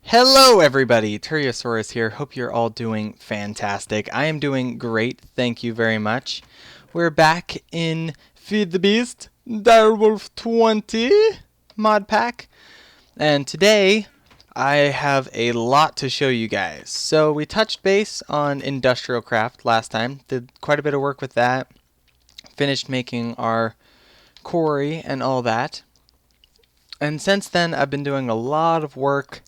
Hello everybody, Turiosaurus here. Hope you're all doing fantastic. I am doing great, thank you very much. We're back in Feed the Beast, Direwolf 20 mod pack. And today, I have a lot to show you guys. So we touched base on industrial craft last time, did quite a bit of work with that. Finished making our quarry and all that. And since then, I've been doing a lot of work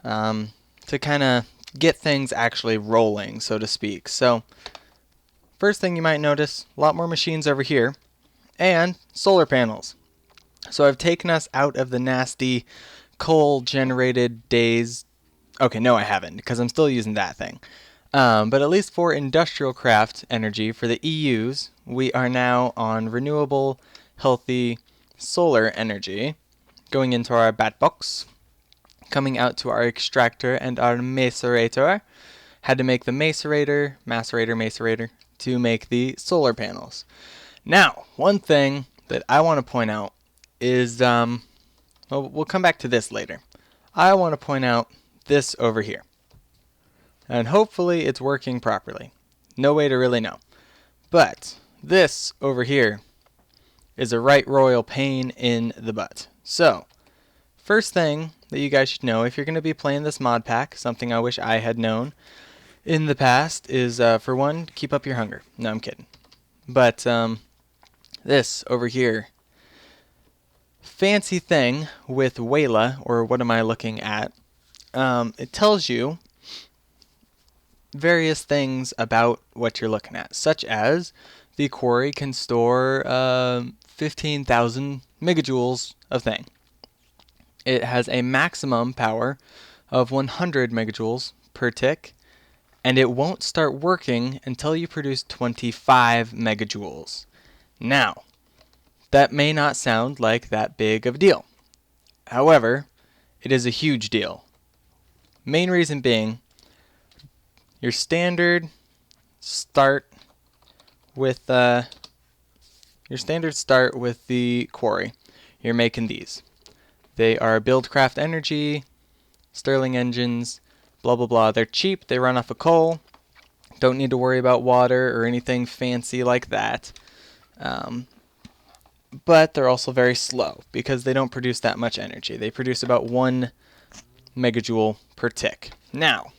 to kind of get things actually rolling, so to speak. So, first thing you might notice, a lot more machines over here, and solar panels. So I've taken us out of the nasty coal-generated days. Okay, no I haven't, because I'm still using that thing. But at least for industrial craft energy, for the EUs, we are now on renewable, healthy solar energy, going into our bat box. Coming out to our extractor and our macerator. Had to make the macerator to make the solar panels. Now, one thing that I want to point out is, well, we'll come back to this later. I want to point out this over here. And hopefully it's working properly. No way to really know. But this over here is a right royal pain in the butt. So, first thing that you guys should know if you're going to be playing this mod pack, something I wish I had known in the past, is for one, keep up your hunger. No, I'm kidding. But this over here, fancy thing with Wayla, or what am I looking at, it tells you various things about what you're looking at, such as the quarry can store 15,000 megajoules of thing. It has a maximum power of 100 megajoules per tick, and it won't start working until you produce 25 megajoules. Now, that may not sound like that big of a deal. However, it is a huge deal. Main reason being, your standard start with the quarry. You're making these. They are Buildcraft Energy, Stirling engines, blah blah blah. They're cheap, they run off of coal, don't need to worry about water or anything fancy like that. But they're also very slow because they don't produce that much energy. They produce about 1 megajoule per tick. Now,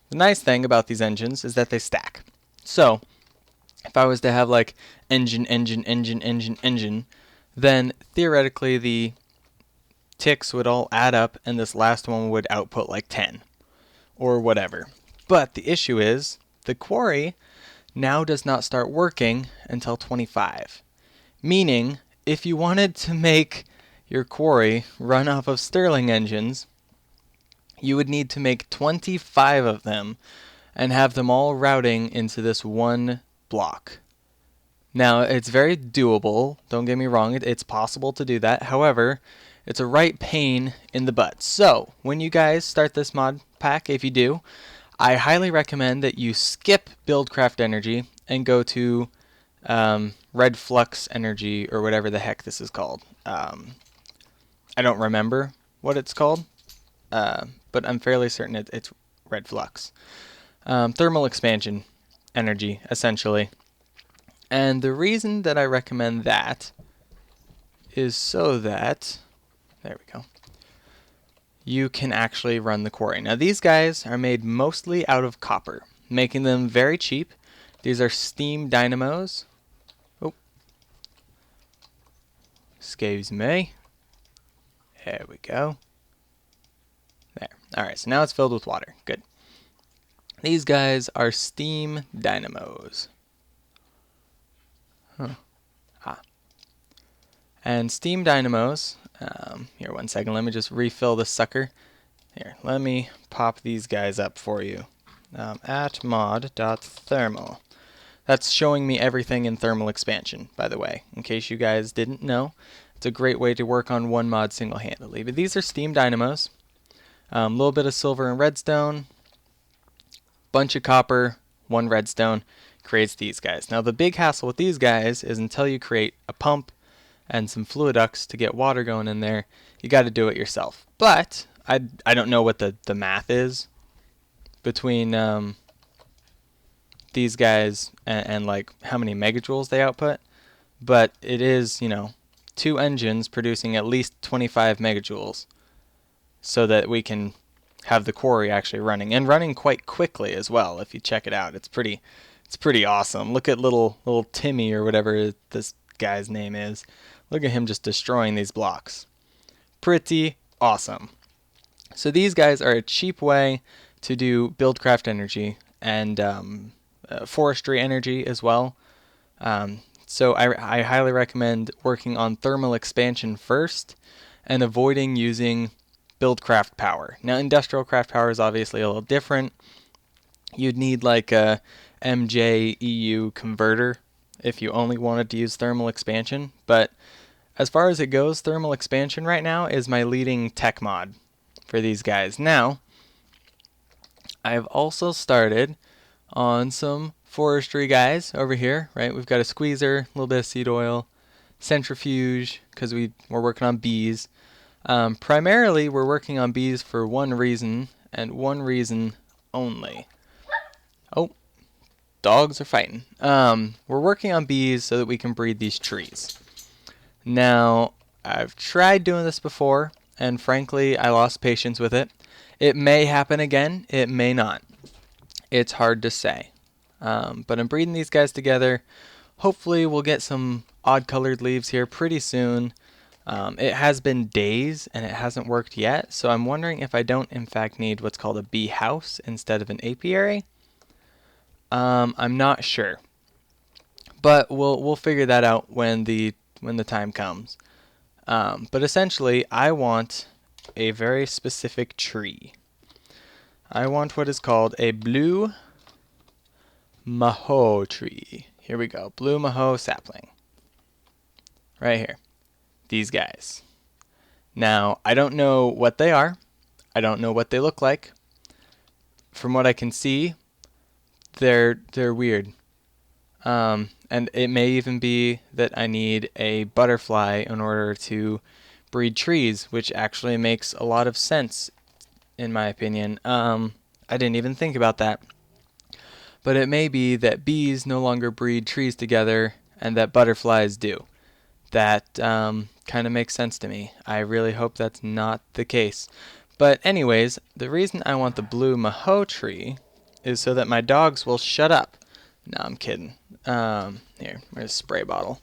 the nice thing about these engines is that they stack. So, if I was to have like engine, then theoretically the ticks would all add up and this last one would output like 10 or whatever. But the issue is the quarry now does not start working until 25. Meaning if you wanted to make your quarry run off of Stirling engines, you would need to make 25 of them and have them all routing into this one block. Now, it's very doable, don't get me wrong, it's possible to do that. However, it's a right pain in the butt. So, when you guys start this mod pack, if you do, I highly recommend that you skip Buildcraft Energy and go to Red Flux Energy, or whatever the heck this is called. I don't remember what it's called, but I'm fairly certain it's Red Flux. Thermal Expansion Energy, essentially. And the reason that I recommend that is so that, there we go, you can actually run the quarry. Now these guys are made mostly out of copper, making them very cheap. These are steam dynamos. Oh, excuse me. There we go. There. Alright, so now it's filled with water. Good. These guys are steam dynamos. And steam dynamos, here, one second, let me just refill this sucker. Here, let me pop these guys up for you. At mod.thermal. That's showing me everything in thermal expansion, by the way, in case you guys didn't know. It's a great way to work on one mod single-handedly. But these are steam dynamos. A little bit of silver and redstone. Bunch of copper, 1 redstone. Creates these guys. Now the big hassle with these guys is until you create a pump and some fluid ducts to get water going in there, you got to do it yourself. But I don't know what the math is between these guys and like how many megajoules they output, but it is, you know, 2 engines producing at least 25 megajoules so that we can have the quarry actually running and running quite quickly as well. If you check it out, it's pretty awesome. Look at little Timmy or whatever this guy's name is. Look at him just destroying these blocks. Pretty awesome. So these guys are a cheap way to do buildcraft energy and forestry energy as well. So I highly recommend working on thermal expansion first and avoiding using buildcraft power. Now industrial craft power is obviously a little different. You'd need like a MJEU converter if you only wanted to use thermal expansion, but as far as it goes, thermal expansion right now is my leading tech mod for these guys. Now, I've also started on some forestry guys over here, right? We've got a squeezer, a little bit of seed oil, centrifuge, because we're working on bees. Primarily, we're working on bees for one reason, and one reason only. Oh, dogs are fighting. We're working on bees so that we can breed these trees. Now, I've tried doing this before, and frankly, I lost patience with it. It may happen again, it may not. It's hard to say. But I'm breeding these guys together. Hopefully we'll get some odd colored leaves here pretty soon. It has been days and it hasn't worked yet, so I'm wondering if I don't in fact need what's called a bee house instead of an apiary. I'm not sure. But we'll figure that out when the time comes. But essentially, I want a very specific tree. I want what is called a blue maho tree. Here we go. Blue maho sapling. Right here. These guys. Now, I don't know what they are. I don't know what they look like. From what I can see, they're weird. And it may even be that I need a butterfly in order to breed trees, which actually makes a lot of sense, in my opinion. I didn't even think about that. But it may be that bees no longer breed trees together and that butterflies do. That kind of makes sense to me. I really hope that's not the case. But anyways, the reason I want the blue maho tree is so that my dogs will shut up. No, I'm kidding. Here, where's a spray bottle?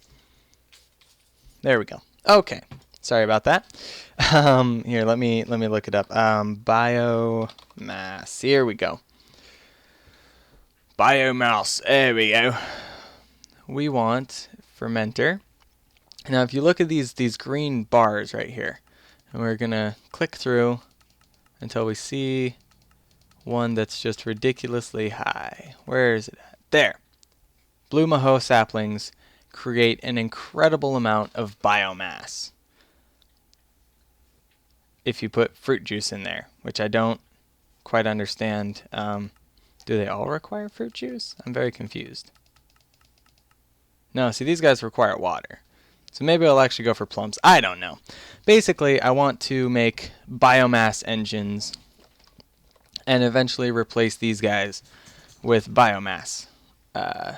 There we go. Okay, sorry about that. Here, let me look it up. Biomass. Here we go. Biomass. There we go. We want fermenter. Now, if you look at these green bars right here, and we're gonna click through until we see one that's just ridiculously high. Where is it at? There. Blue maho saplings create an incredible amount of biomass if you put fruit juice in there, which I don't quite understand. Do they all require fruit juice? I'm very confused. No, see, these guys require water. So maybe I'll actually go for plums. I don't know. Basically, I want to make biomass engines and eventually replace these guys with biomass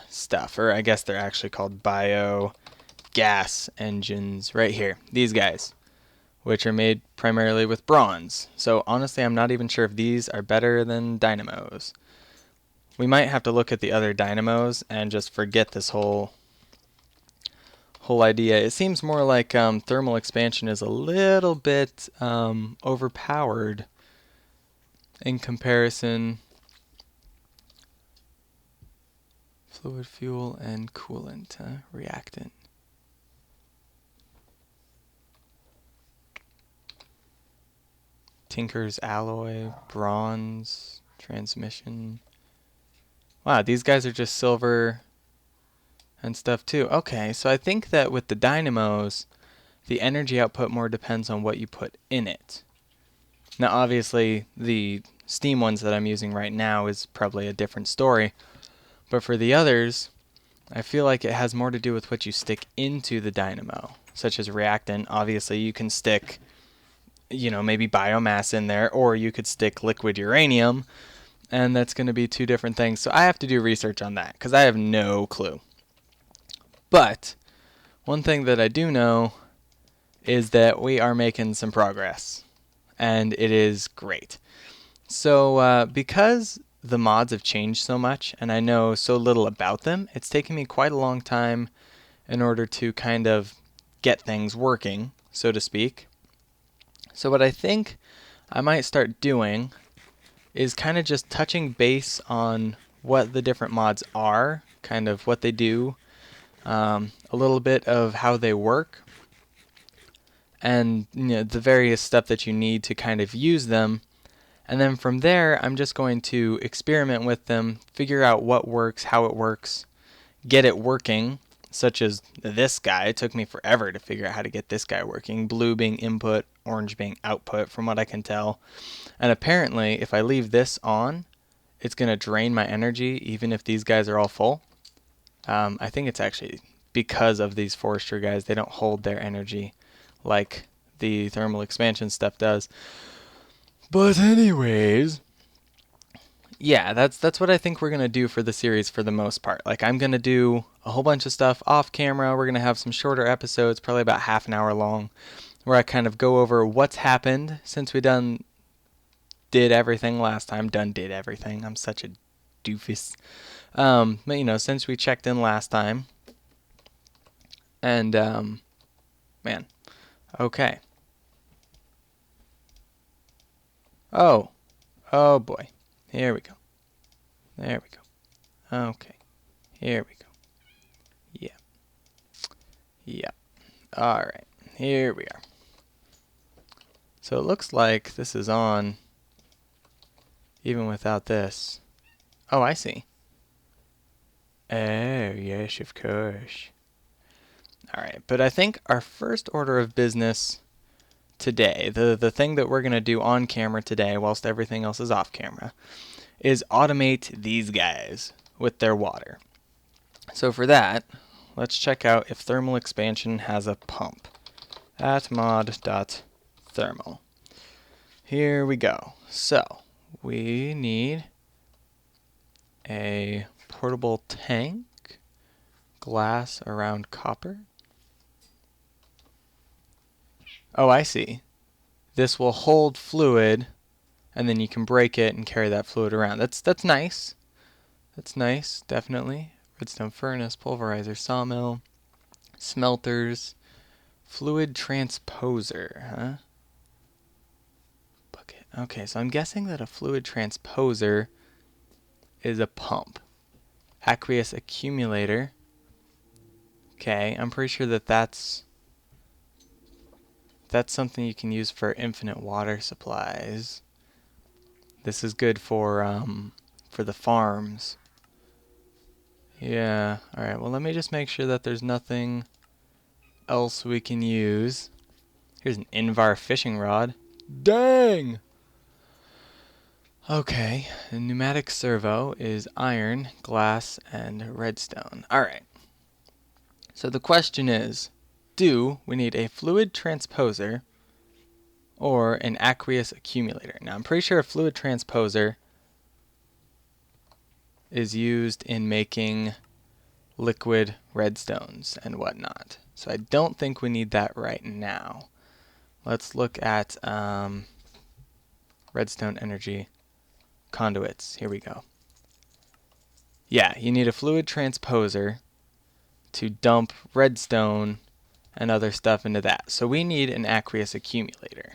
stuff. Or I guess they're actually called biogas engines right here. These guys, which are made primarily with bronze. So honestly, I'm not even sure if these are better than dynamos. We might have to look at the other dynamos and just forget this whole idea. It seems more like thermal expansion is a little bit overpowered in comparison. Fluid fuel and coolant, reactant. Tinker's alloy, bronze, transmission. Wow, these guys are just silver and stuff too. Okay, so I think that with the dynamos, the energy output more depends on what you put in it. Now, obviously, the steam ones that I'm using right now is probably a different story. But for the others, I feel like it has more to do with what you stick into the dynamo, such as reactant. Obviously, you can stick maybe biomass in there, or you could stick liquid uranium, and that's going to be two different things. So I have to do research on that because I have no clue. But one thing that I do know is that we are making some progress, and it is great. So because the mods have changed so much and I know so little about them, it's taken me quite a long time in order to kind of get things working, so to speak. So what I think I might start doing is kind of just touching base on what the different mods are, kind of what they do, a little bit of how they work, and the various stuff that you need to kind of use them. And then from there, I'm just going to experiment with them, figure out what works, how it works, get it working, such as this guy. It took me forever to figure out how to get this guy working. Blue being input, orange being output, from what I can tell. And apparently, if I leave this on, it's going to drain my energy, even if these guys are all full. I think it's actually because of these forester guys. They don't hold their energy like the thermal expansion stuff does. But anyways, yeah, that's what I think we're going to do for the series for the most part. Like, I'm going to do a whole bunch of stuff off camera. We're going to have some shorter episodes, probably about half an hour long, where I kind of go over what's happened since we did everything last time. Did everything. I'm such a doofus. But, since we checked in last time. And, man. Okay. Oh boy. Here we go. There we go. Okay. Here we go. Yeah. Yeah. Alright. Here we are. So it looks like this is on even without this. Oh, I see. Oh, yes, of course. Alright, but I think our first order of business today, the thing that we're going to do on camera today whilst everything else is off camera, is automate these guys with their water. So for that, let's check out if thermal expansion has a pump. At mod.thermal. Here we go. So we need a portable tank, glass around copper. Oh, I see. This will hold fluid, and then you can break it and carry that fluid around. That's nice. That's nice, definitely. Redstone furnace, pulverizer, sawmill, smelters, fluid transposer, huh? Bucket. Okay, so I'm guessing that a fluid transposer is a pump. Aqueous accumulator. Okay, I'm pretty sure that that's something you can use for infinite water supplies. This is good for the farms. Yeah, alright, well let me just make sure that there's nothing else we can use. Here's an Invar fishing rod. Dang! Okay, the pneumatic servo is iron, glass, and redstone. Alright. So the question is, do we need a fluid transposer or an aqueous accumulator? Now I'm pretty sure a fluid transposer is used in making liquid redstones and whatnot. So I don't think we need that right now. Let's look at redstone energy conduits. Here we go. Yeah, you need a fluid transposer to dump redstone and other stuff into that. So we need an aqueous accumulator,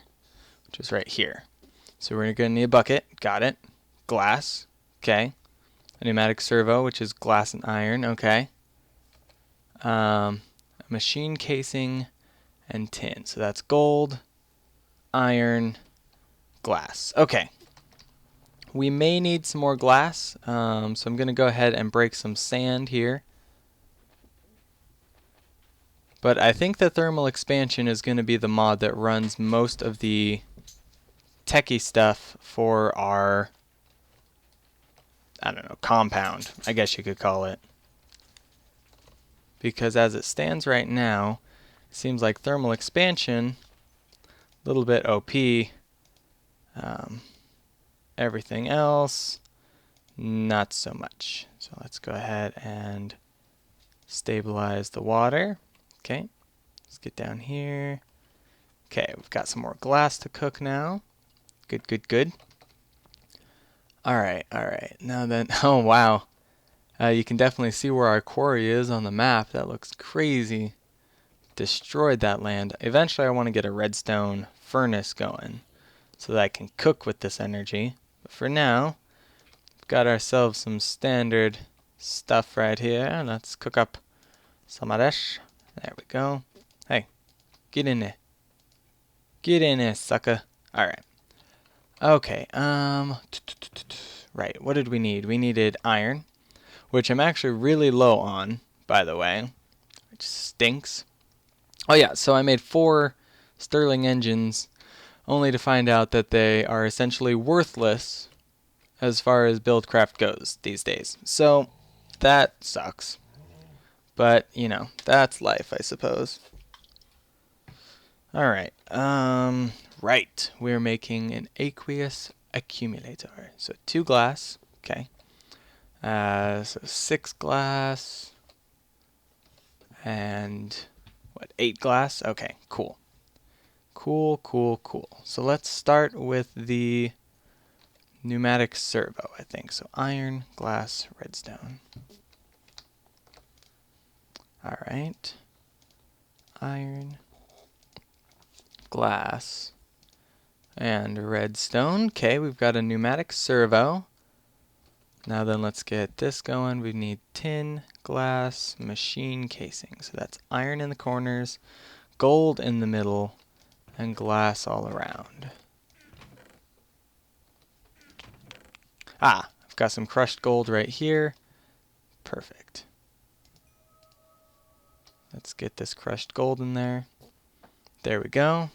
which is right here. So we're going to need a bucket. Got it. Glass. Okay. A pneumatic servo, which is glass and iron. Okay. A machine casing and tin. So that's gold, iron, glass. Okay. We may need some more glass, so I'm going to go ahead and break some sand here. But I think the thermal expansion is going to be the mod that runs most of the techie stuff for our, I don't know, compound, I guess you could call it. Because as it stands right now, it seems like thermal expansion A little bit OP. Everything else, not so much. So let's go ahead and stabilize the water. Okay, let's get down here. Okay, we've got some more glass to cook now. Good, good, good. All right. Now then, oh wow. You can definitely see where our quarry is on the map. That looks crazy. Destroyed that land. Eventually I want to get a redstone furnace going so that I can cook with this energy. But for now, we've got ourselves some standard stuff right here. Let's cook up some of this. There we go. Hey, get in there. Get in there, sucker. Alright. Okay, right, what did we need? We needed iron, which I'm actually really low on, by the way, which stinks. Oh yeah, so I made 4 Stirling engines, only to find out that they are essentially worthless as far as buildcraft goes these days. So, that sucks. But, you know, that's life, I suppose. Alright, right, we're making an aqueous accumulator. So 2 glass, okay. So 6 glass, and what, 8 glass? Okay, cool. Cool. So let's start with the pneumatic servo, I think. So iron, glass, redstone. Alright. Iron, glass, and redstone. Okay, we've got a pneumatic servo. Now then, let's get this going. We need tin, glass, machine casing. So that's iron in the corners, gold in the middle, and glass all around. Ah, I've got some crushed gold right here. Perfect. Let's get this crushed gold in there. There we go.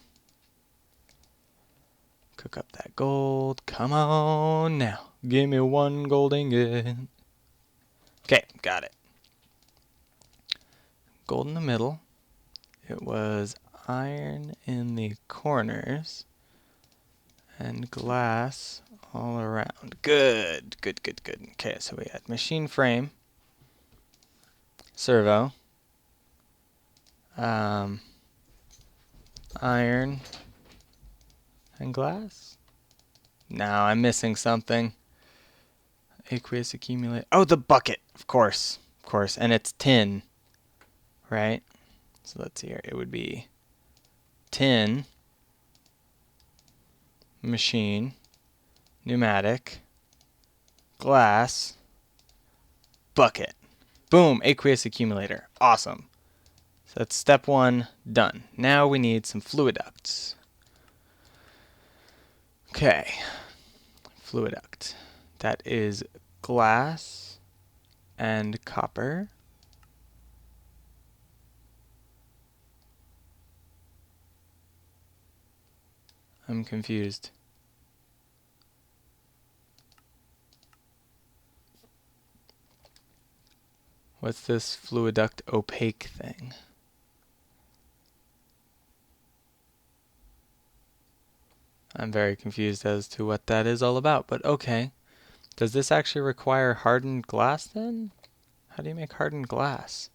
Cook up that gold. Come on now. Give me 1 gold ingot. Okay, got it. Gold in the middle. It was iron in the corners. And glass all around. Good. Okay, so we had machine frame. Servo. Iron. And glass? No, I'm missing something. Aqueous accumulate. Oh, the bucket! Of course. And it's tin. Right? So let's see here. It would be tin, machine, pneumatic, glass, bucket. Boom! Aqueous accumulator. Awesome. So that's step 1 done. Now we need some fluid ducts. Okay. Fluid duct. That is glass and copper. I'm confused. What's this fluid duct opaque thing? I'm very confused as to what that is all about, but okay. Does this actually require hardened glass then? How do you make hardened glass?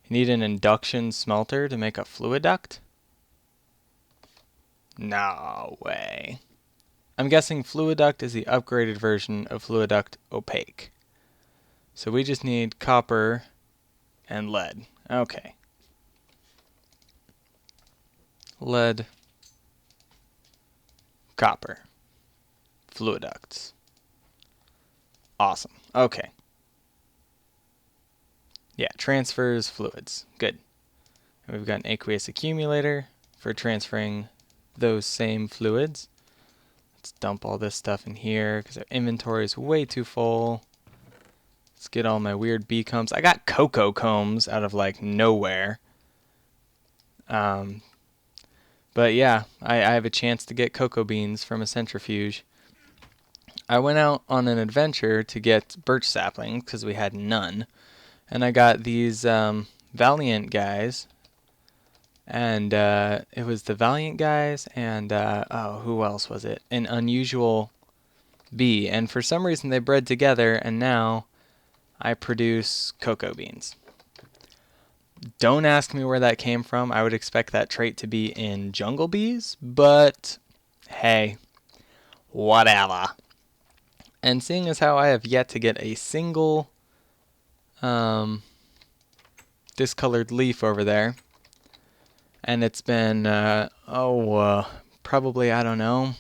You need an induction smelter to make a fluid duct? No way. I'm guessing fluid duct is the upgraded version of fluid duct opaque. So we just need copper and lead. Okay. Lead, copper, fluid ducts. Awesome. Okay. Yeah, transfers fluids. Good. And we've got an aqueous accumulator for transferring those same fluids. Let's dump all this stuff in here because our inventory is way too full. Let's get all my weird bee combs. I got cocoa combs out of like nowhere. But yeah, I have a chance to get cocoa beans from a centrifuge. I went out on an adventure to get birch saplings because we had none. And I got these Valiant guys And it was the Valiant guys and, oh, who else was it? An unusual bee. And for some reason they bred together, and now I produce cocoa beans. Don't ask me where that came from. I would expect that trait to be in jungle bees, but hey, whatever. And seeing as how I have yet to get a single discolored leaf over there, and it's been, probably, I don't know,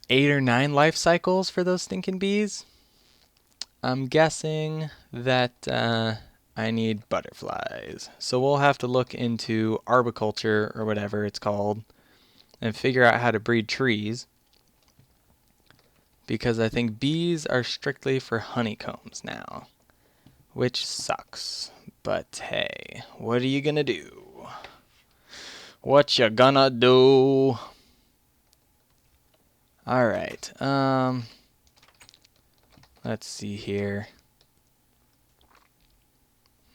8 or 9 life cycles for those stinking bees, I'm guessing that I need butterflies. So we'll have to look into arboriculture, or whatever it's called, and figure out how to breed trees. Because I think bees are strictly for honeycombs now, which sucks. But hey, what are you gonna do? What you gonna do? Alright, let's see here.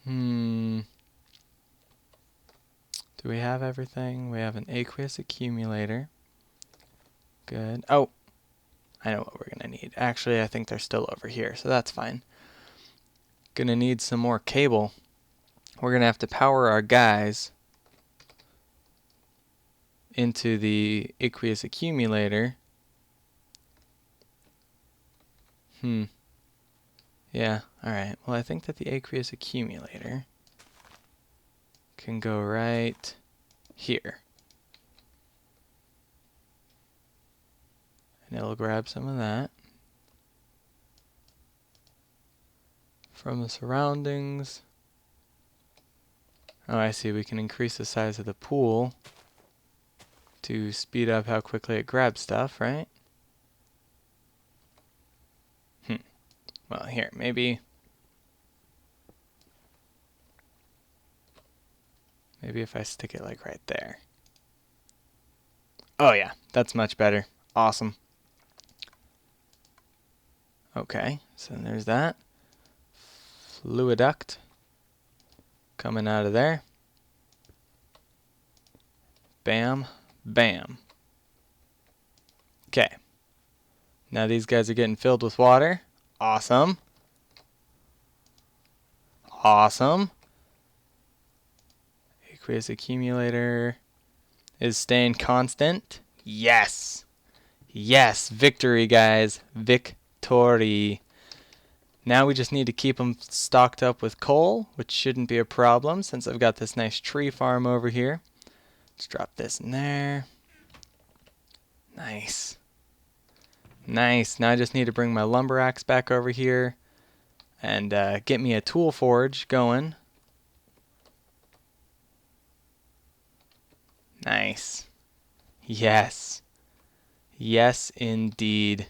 Do we have everything? We have an aqueous accumulator. Good. Oh, I know what we're gonna need. Actually, I think they're still over here, so that's fine. Gonna need some more cable. We're gonna have to power our guys into the aqueous accumulator. Yeah, alright. Well, I think that the aqueous accumulator can go right here. And it'll grab some of that from the surroundings. Oh, I see. We can increase the size of the pool to speed up how quickly it grabs stuff, right? Well, here, maybe if I stick it like right there. Oh yeah, that's much better. Awesome. Okay, so there's that. Fluiduct coming out of there. Bam, bam. Okay. Now these guys are getting filled with water. Awesome. Awesome. Aqueous accumulator is staying constant. Yes. Yes, victory, guys. Victory. Now we just need to keep them stocked up with coal, which shouldn't be a problem since I've got this nice tree farm over here. Let's drop this in there. Nice. Nice. Now I just need to bring my lumber axe back over here and get me a tool forge going. Nice. Yes. Yes, indeed.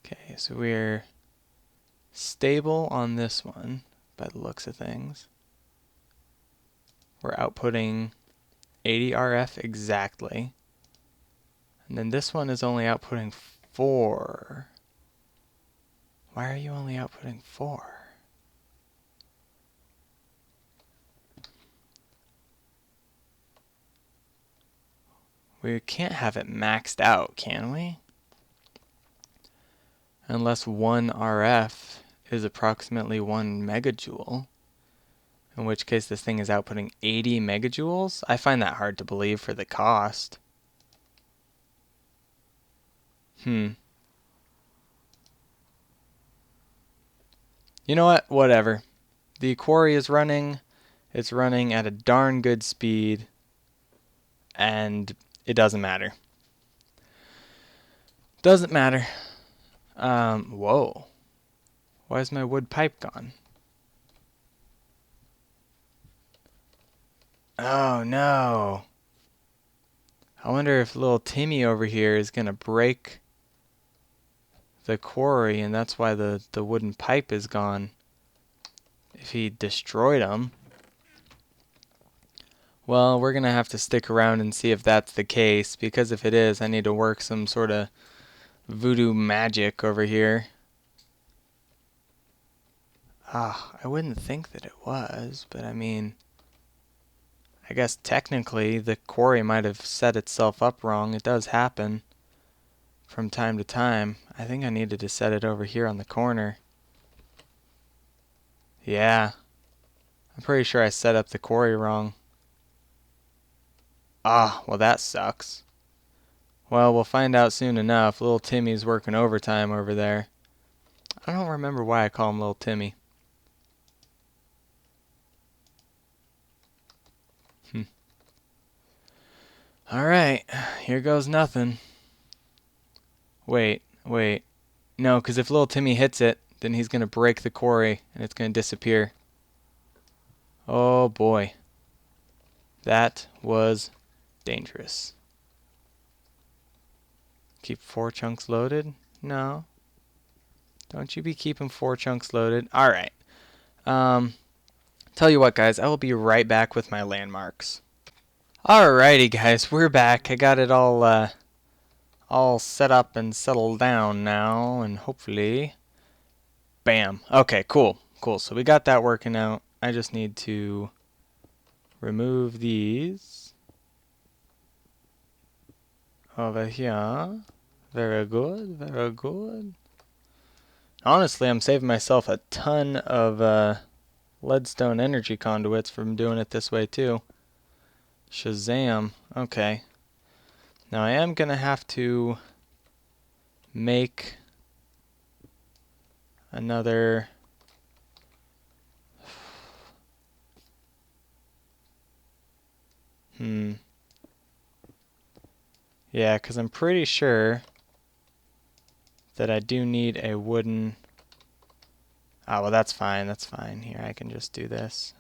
Okay, so we're stable on this one by the looks of things. We're outputting 80 RF exactly. And then this one is only outputting 4. Why are you only outputting 4? We can't have it maxed out, can we? Unless 1 RF is approximately 1 megajoule. In which case this thing is outputting 80 megajoules? I find that hard to believe for the cost. You know what? Whatever. The quarry is running. It's running at a darn good speed. And it doesn't matter. Doesn't matter. Whoa. Why is my wood pipe gone? Oh no. I wonder if little Timmy over here is going to break the quarry, and that's why the wooden pipe is gone. If he destroyed them. Well, we're going to have to stick around and see if that's the case, because if it is, I need to work some sort of voodoo magic over here. I wouldn't think that it was, but I mean, I guess technically the quarry might have set itself up wrong. It does happen from time to time. I think I needed to set it over here on the corner. Yeah, I'm pretty sure I set up the quarry wrong. Well that sucks. Well, we'll find out soon enough. Little Timmy's working overtime over there. I don't remember why I call him Little Timmy. Alright, here goes nothing. Wait. No, because if Little Timmy hits it, then he's going to break the quarry and it's going to disappear. Oh boy. That was dangerous. Keep 4 chunks loaded? No. Don't you be keeping 4 chunks loaded. Alright. Tell you what, guys, I will be right back with my landmarks. Alrighty, guys, we're back. I got it all set up and settled down now, and hopefully, bam. Okay, cool. So we got that working out. I just need to remove these over here. Very good. Honestly, I'm saving myself a ton of leadstone energy conduits from doing it this way too. Shazam. Okay. Now I am going to have to make another Yeah, because I'm pretty sure that I do need a wooden... well, that's fine. Here, I can just do this.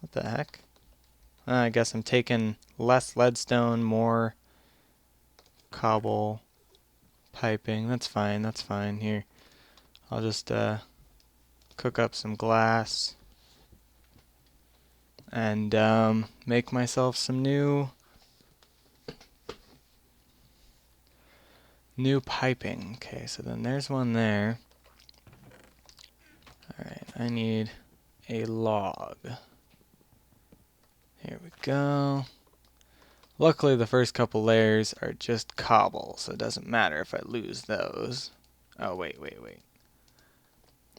What the heck? I guess I'm taking less leadstone, more cobble piping. That's fine. Here, I'll just cook up some glass and make myself some new piping. Okay, so then there's one there. Alright, I need a log. Here we go. Luckily the first couple layers are just cobble, so it doesn't matter if I lose those. Oh, wait.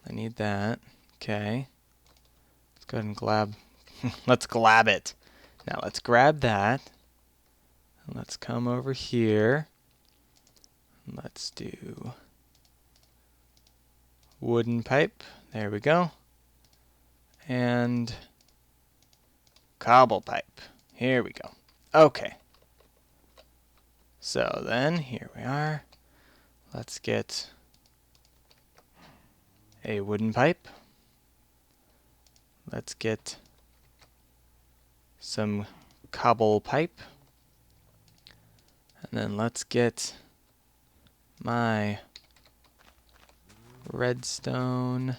I need that. Okay. Let's go ahead and glab. Let's glab it. Now let's grab that. And let's come over here. Let's do wooden pipe. There we go. And cobble pipe. Here we go. Okay. So then, here we are. Let's get a wooden pipe. Let's get some cobble pipe. And then let's get my redstone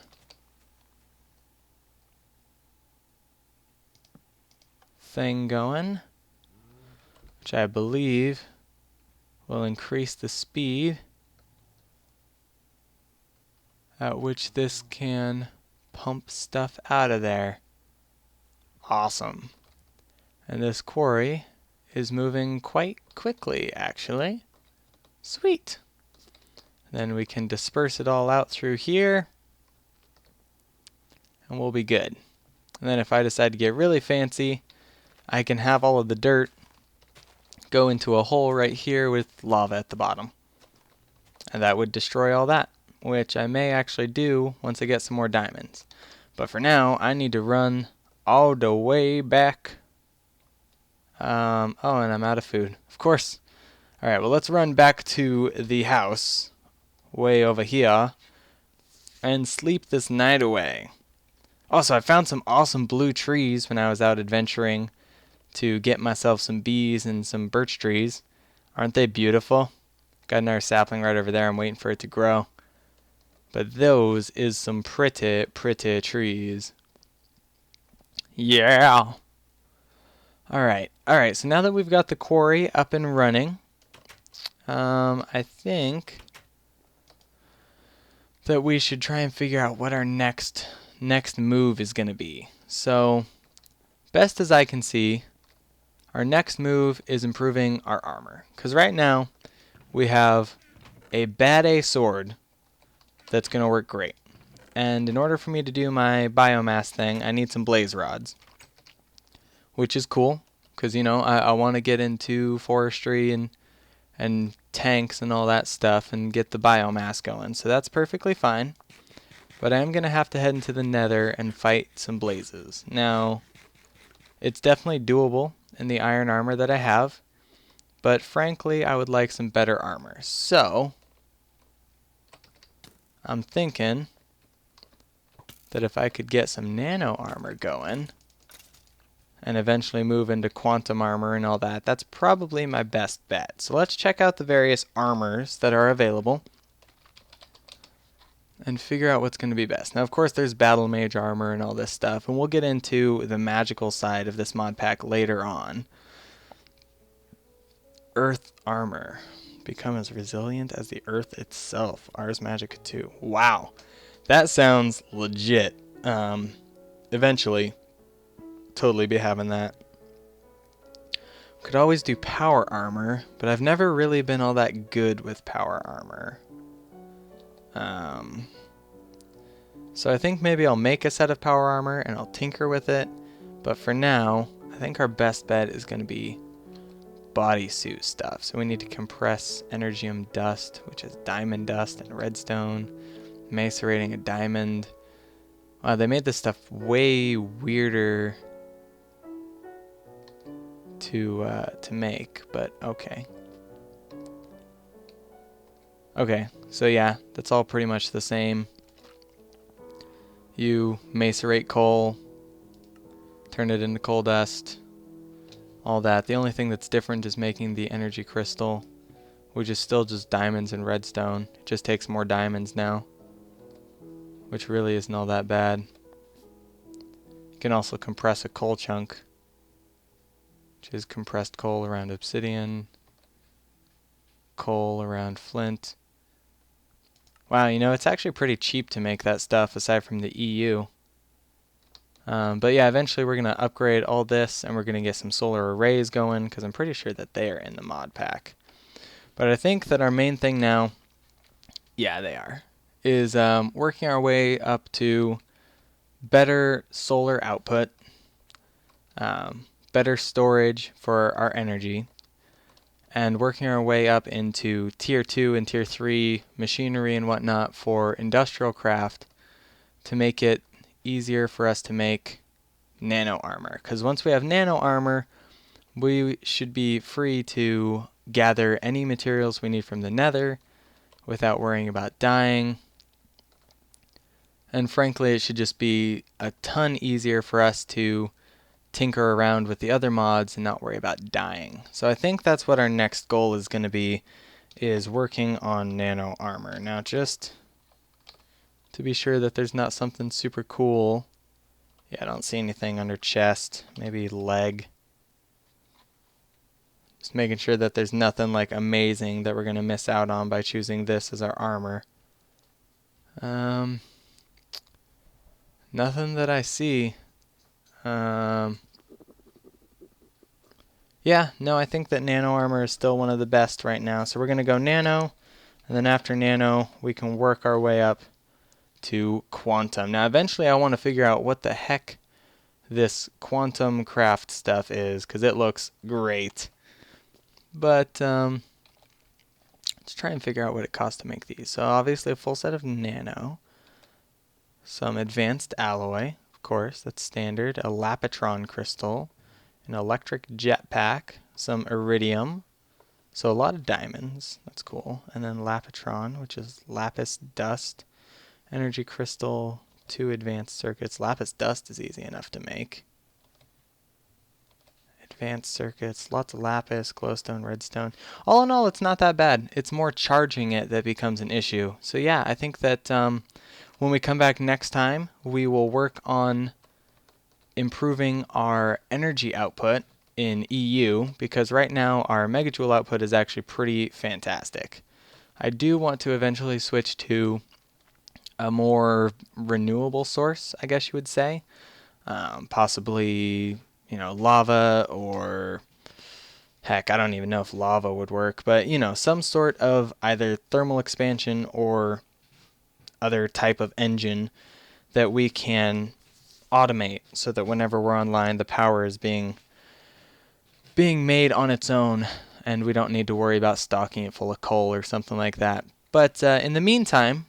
thing going, which I believe will increase the speed at which this can pump stuff out of there. Awesome. And this quarry is moving quite quickly, actually. Sweet. Then we can disperse it all out through here, and we'll be good. And then if I decide to get really fancy, I can have all of the dirt go into a hole right here with lava at the bottom. And that would destroy all that, which I may actually do once I get some more diamonds. But for now, I need to run all the way back. And I'm out of food. Of course. Alright, well, let's run back to the house way over here and sleep this night away. Also, I found some awesome blue trees when I was out adventuring to get myself some bees and some birch trees. Aren't they beautiful? Got another sapling right over there. I'm waiting for it to grow. But those is some pretty trees. Yeah. Alright. Alright, so now that we've got the quarry up and running, I think that we should try and figure out what our next move is going to be. So, best as I can see, our next move is improving our armor. Because right now, we have a bad A sword that's going to work great. And in order for me to do my biomass thing, I need some blaze rods. Which is cool, because, you know, I want to get into forestry and tanks and all that stuff and get the biomass going. So that's perfectly fine. But I am going to have to head into the nether and fight some blazes. Now, it's definitely doable in the iron armor that I have. But frankly, I would like some better armor. So, I'm thinking that if I could get some nano armor going and eventually move into quantum armor and all that, that's probably my best bet. So let's check out the various armors that are available and figure out what's going to be best. Now, of course, there's battle mage armor and all this stuff, and we'll get into the magical side of this mod pack later on. Earth armor. Become as resilient as the earth itself. Ars Magica 2. Wow. That sounds legit. Eventually, totally be having that. Could always do power armor, but I've never really been all that good with power armor. So I think maybe I'll make a set of power armor and I'll tinker with it. But for now, I think our best bet is going to be bodysuit stuff. So we need to compress energium dust, which is diamond dust and redstone. Macerating a diamond. Wow, they made this stuff way weirder to make, but okay. Okay, so yeah, that's all pretty much the same. You macerate coal, turn it into coal dust, all that. The only thing that's different is making the energy crystal, which is still just diamonds and redstone. It just takes more diamonds now, which really isn't all that bad. You can also compress a coal chunk, which is compressed coal around obsidian, coal around flint. Wow, you know, it's actually pretty cheap to make that stuff aside from the EU. But yeah, eventually we're going to upgrade all this and we're going to get some solar arrays going because I'm pretty sure that they are in the mod pack. But I think that our main thing now, yeah, they are, is working our way up to better solar output, better storage for our energy, and working our way up into tier 2 and tier 3 machinery and whatnot for industrial craft to make it easier for us to make nano armor. Because once we have nano armor, we should be free to gather any materials we need from the nether without worrying about dying. And frankly, it should just be a ton easier for us to tinker around with the other mods and not worry about dying. So I think that's what our next goal is going to be, is working on nano armor. Now, just to be sure that there's not something super cool. Yeah, I don't see anything under chest. Maybe leg. Just making sure that there's nothing like amazing that we're going to miss out on by choosing this as our armor. Nothing that I see. Yeah, no, I think that nano armor is still one of the best right now. So we're going to go nano, and then after nano, we can work our way up to quantum. Now, eventually I want to figure out what the heck this quantum craft stuff is, because it looks great. But let's try and figure out what it costs to make these. So obviously a full set of nano, some advanced alloy, of course, that's standard, a lapitron crystal, an electric jetpack, some iridium, so a lot of diamonds, that's cool, and then lapitron, which is lapis dust, energy crystal, 2 advanced circuits. Lapis dust is easy enough to make. Advanced circuits, lots of lapis, glowstone, redstone. All in all, it's not that bad. It's more charging it that becomes an issue. So yeah, I think that when we come back next time, we will work on improving our energy output in EU, because right now our megajoule output is actually pretty fantastic. I do want to eventually switch to a more renewable source, I guess you would say. Possibly, lava, or heck, I don't even know if lava would work, but some sort of either thermal expansion or other type of engine that we can automate so that whenever we're online, the power is being made on its own, and we don't need to worry about stocking it full of coal or something like that. But in the meantime,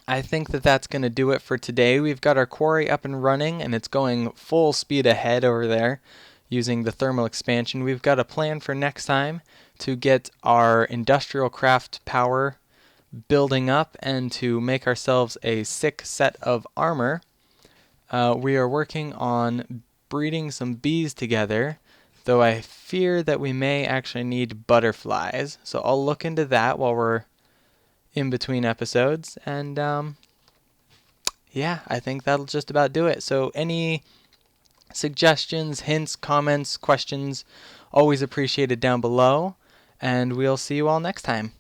I think that that's going to do it for today. We've got our quarry up and running, and it's going full speed ahead over there using the thermal expansion. We've got a plan for next time to get our industrial craft power building up and to make ourselves a sick set of armor. We are working on breeding some bees together, though I fear that we may actually need butterflies. So I'll look into that while we're in between episodes, and yeah, I think that'll just about do it. So any suggestions, hints, comments, questions, always appreciated down below, and we'll see you all next time.